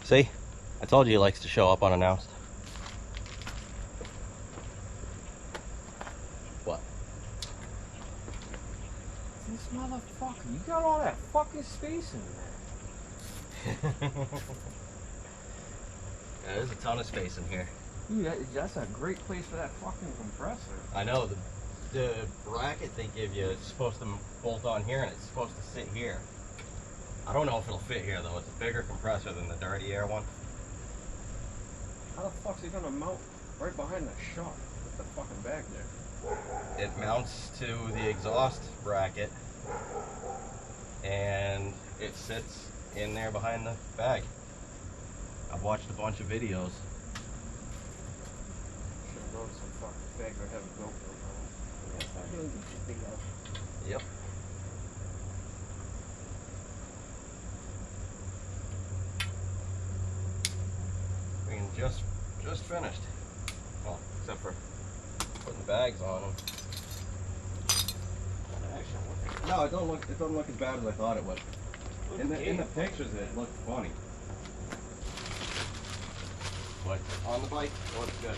See? I told you he likes to show up unannounced. What? This motherfucker, you got all that fucking space in there. Yeah, there's a ton of space in here. Dude, that's a great place for that fucking compressor. I know, the bracket they give you is supposed to bolt on here and it's supposed to sit here. I don't know if it'll fit here though. It's a bigger compressor than the dirty air one. How the fuck's it gonna mount right behind the shot with the fucking bag there? It mounts to the exhaust bracket and it sits in there behind the bag. I've watched a bunch of videos. Should have known some fucking bag would have a GoPro on it. Yeah, I really get your video. Yep. We can just finished. Well, except for putting the bags on them. No, it doesn't look as bad as I thought it would. In the pictures it looked funny. But on the bike, it looks good.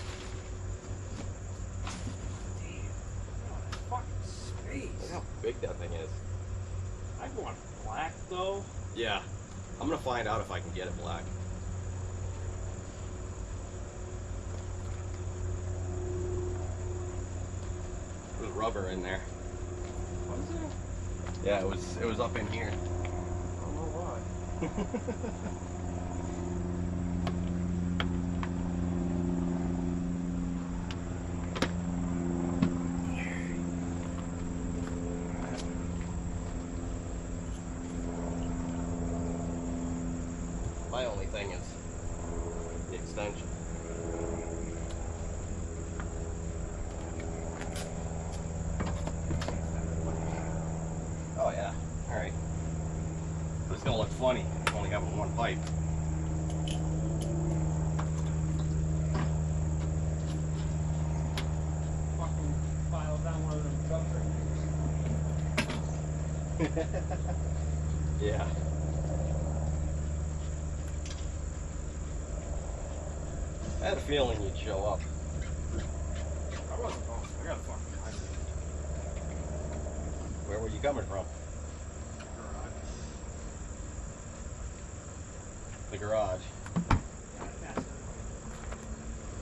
Damn, fucking space. Look how big that thing is. I want black though. Yeah. I'm gonna find out if I can get it black. There's rubber in there. Was it? Yeah, it was up in here. I don't know why. My only thing is the extension. Oh yeah, alright. But it's gonna look funny only having one pipe. Fucking file down one of them trucks right there. Yeah. I had a feeling you'd show up. I wasn't going. I got a fucking hide it. Where were you coming from? The garage.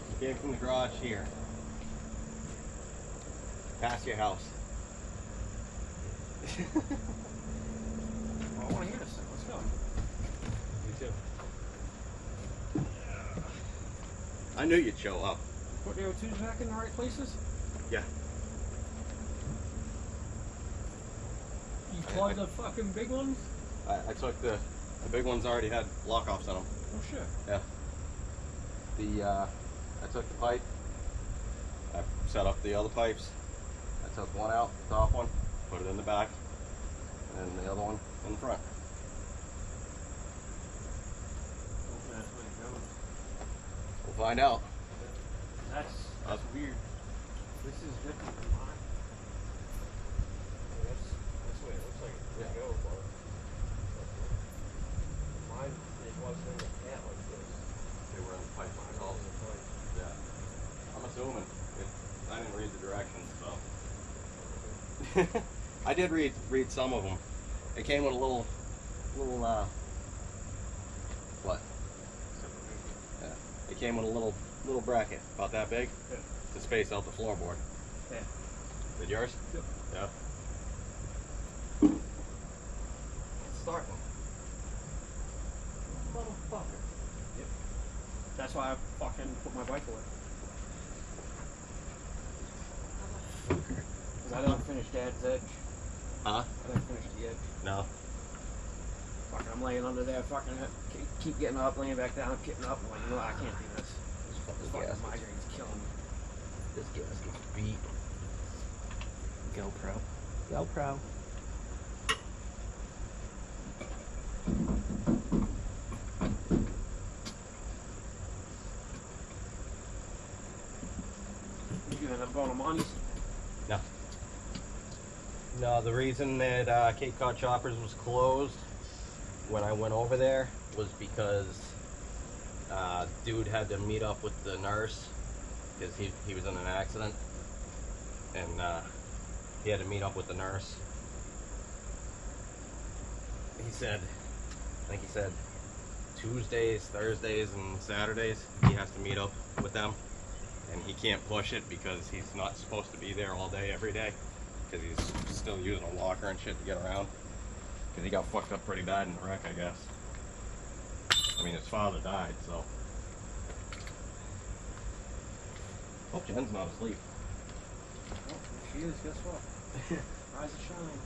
You came from the garage here. Past your house. I want to hear this thing. Let's go. Me too. I knew you'd show up. Put the O2s back in the right places? Yeah. You plugged the fucking big ones? I took the big ones already had lock-offs in them. Oh shit. Yeah. I took the pipe. I set up the other pipes. I took one out, the top one, put it in the back, and the other one in the front. We'll find out. That's weird. This is different than mine. That's the way it looks like it could go, but mine it wasn't in the cat like this. They were in the pipe Mine was in the pipe. Yeah. I'm assuming. I didn't read the directions, so. I did read some of them. It came with a little what? Yeah. It came with a little bracket about that big, Yeah. to space out the floorboard. Yeah. Is it yours? Yep. Yeah. It's starting. Motherfucker. Yep. That's why I fucking put my bike away. Because I didn't finish Dad's edge. Huh? I didn't finish the edge. No. Fucking, I'm laying under there, fucking keep getting up, laying back down, getting up. I'm like, no, I can't do this. This fucking migraine's killing me. This gas gets beat. GoPro. GoPro. You end up going to Monty's? No. No, the reason that Cape Cod Choppers was closed when I went over there was because Dude had to meet up with the nurse because he was in an accident, and he had to meet up with the nurse. He said, I think he said Tuesdays, Thursdays, and Saturdays he has to meet up with them, and he can't push it because he's not supposed to be there all day every day because he's still using a walker and shit to get around because he got fucked up pretty bad in the wreck, I guess. I mean, his father died, so. Hope Jen's not asleep. Oh, if she is, guess what? Rise and shine.